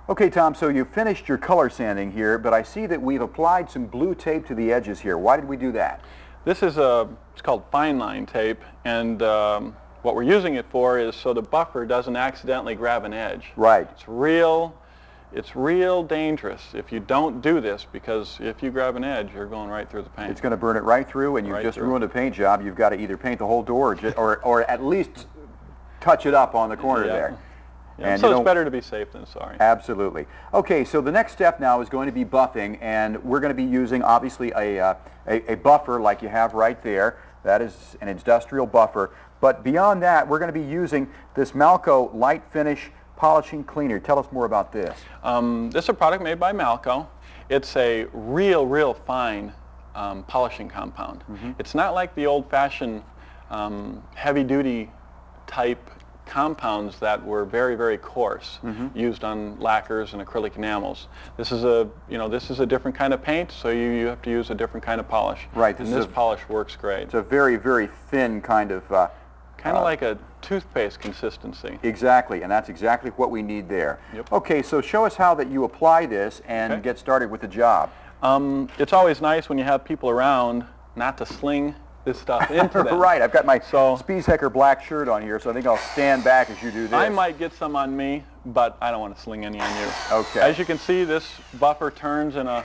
Okay, Tom, so you finished your color sanding here, but I see that we've applied some blue tape to the edges here. Why did we do that? This is it's called fine line tape, and what we're using it for is so the buffer doesn't accidentally grab an edge. Right. It's real dangerous if you don't do this, because if you grab an edge, you're going right through the paint. It's going to burn it right through, and you've just ruined a paint job. You've got to either paint the whole door or at least touch it up on the corner there. Yeah, and so it's better to be safe than sorry. Absolutely. Okay, so the next step now is going to be buffing, and we're going to be using obviously a buffer like you have right there. That is an industrial buffer. But beyond that, we're going to be using this Malco light finish polishing cleaner. Tell us more about this. This is a product made by Malco. It's a real fine polishing compound. It's not like the old-fashioned heavy-duty type compounds that were very coarse, used on lacquers and acrylic enamels. This is a different kind of paint, so you have to use a different kind of polish. Right. And this polish works great. It's a very thin kind of like a toothpaste consistency. Exactly, and that's exactly what we need there. Yep. Okay, so show us how that you apply this and get started with the job. It's always nice when you have people around not to sling this stuff into them. Right, I've got my Spieshecker black shirt on here, so I think I'll stand back as you do this. I might get some on me, but I don't want to sling any on you. Okay. As you can see, this buffer turns in a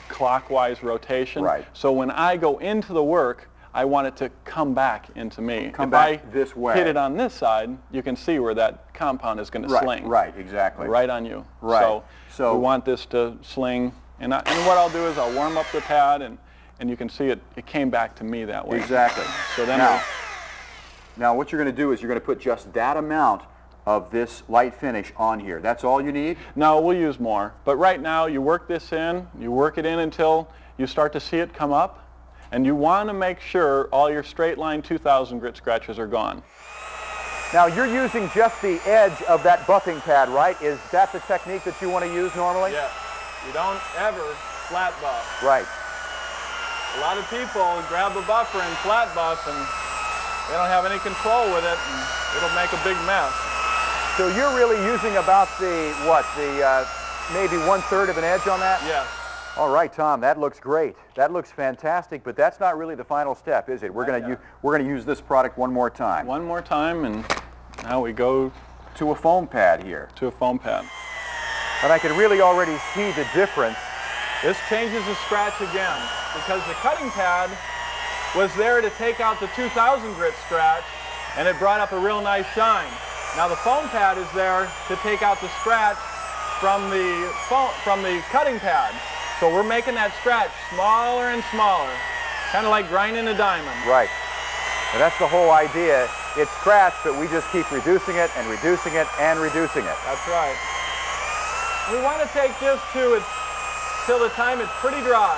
clockwise rotation. Right. So when I go into the work, I want it to come back into me. Come back this way. If I hit it on this side, you can see where that compound is going to sling. Right, exactly. Right on you. Right. So we want this to sling, and what I'll do is I'll warm up the pad, and you can see it came back to me that way. Exactly. So then now what you're going to do is you're going to put just that amount of this light finish on here. That's all you need? No, we'll use more. But right now, you work this in, you work it in until you start to see it come up, and you want to make sure all your straight line 2000 grit scratches are gone. Now you're using just the edge of that buffing pad, right? Is that the technique that you want to use normally? Yes. You don't ever flat buff. Right. A lot of people grab a buffer and flat buff, and they don't have any control with it, and it'll make a big mess. So you're really using about maybe 1/3 of an edge on that? Yes. All right, Tom, that looks great. That looks fantastic, but that's not really the final step, is it? We're going to use this product one more time. One more time, and now we go to a foam pad here. To a foam pad. And I can really already see the difference. This changes the scratch again, because the cutting pad was there to take out the 2000 grit scratch, and it brought up a real nice shine. Now the foam pad is there to take out the scratch from the cutting pad. So we're making that scratch smaller and smaller, kind of like grinding a diamond. Right. And that's the whole idea. It's scratched, but we just keep reducing it and reducing it and reducing it. That's right. We want to take this till the time it's pretty dry.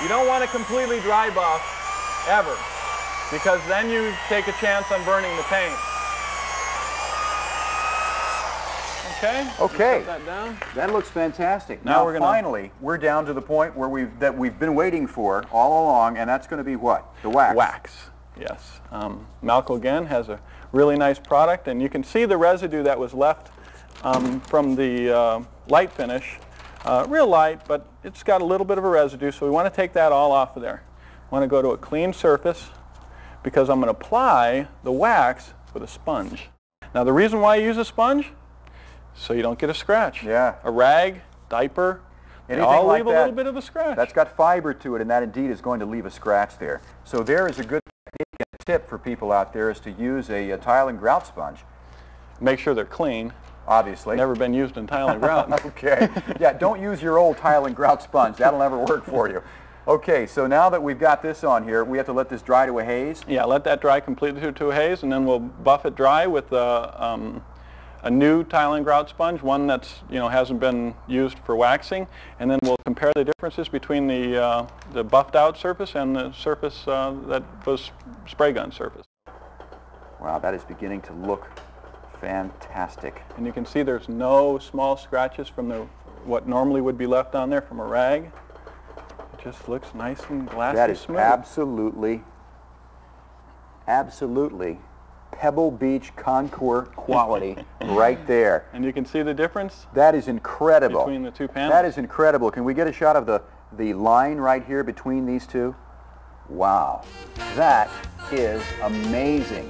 You don't want to completely dry buff, ever, because then you take a chance on burning the paint. Okay. Okay. Put that down. That looks fantastic. Now finally, we're down to the point where we've been waiting for all along, and that's going to be what? The wax. Wax. Yes. Malco again has a really nice product, and you can see the residue that was left from the light finish. Real light, but it's got a little bit of a residue, so we want to take that all off of there. I want to go to a clean surface because I'm going to apply the wax with a sponge. Now the reason why I use a sponge, so you don't get a scratch. Yeah. A rag, diaper, they all leave a little bit of a scratch. That's got fiber to it, and that indeed is going to leave a scratch there. So there is a good technique and a tip for people out there is to use a tile and grout sponge. Make sure they're clean. Obviously. Never been used in tile and grout. Okay. Yeah, don't use your old tile and grout sponge. That'll never work for you. Okay, so now that we've got this on here, we have to let this dry to a haze? Yeah, let that dry completely to a haze, and then we'll buff it dry with a new tile and grout sponge, one that's hasn't been used for waxing, and then we'll compare the differences between the buffed out surface and the surface that was spray gun surface. Wow, that is beginning to look fantastic. And you can see there's no small scratches from what normally would be left on there from a rag. It just looks nice and glassy smooth. That is absolutely Pebble Beach Concours quality right there. And you can see the difference That is incredible. between the two panels. That is incredible. Can we get a shot of the line right here between these two? Wow. That is amazing.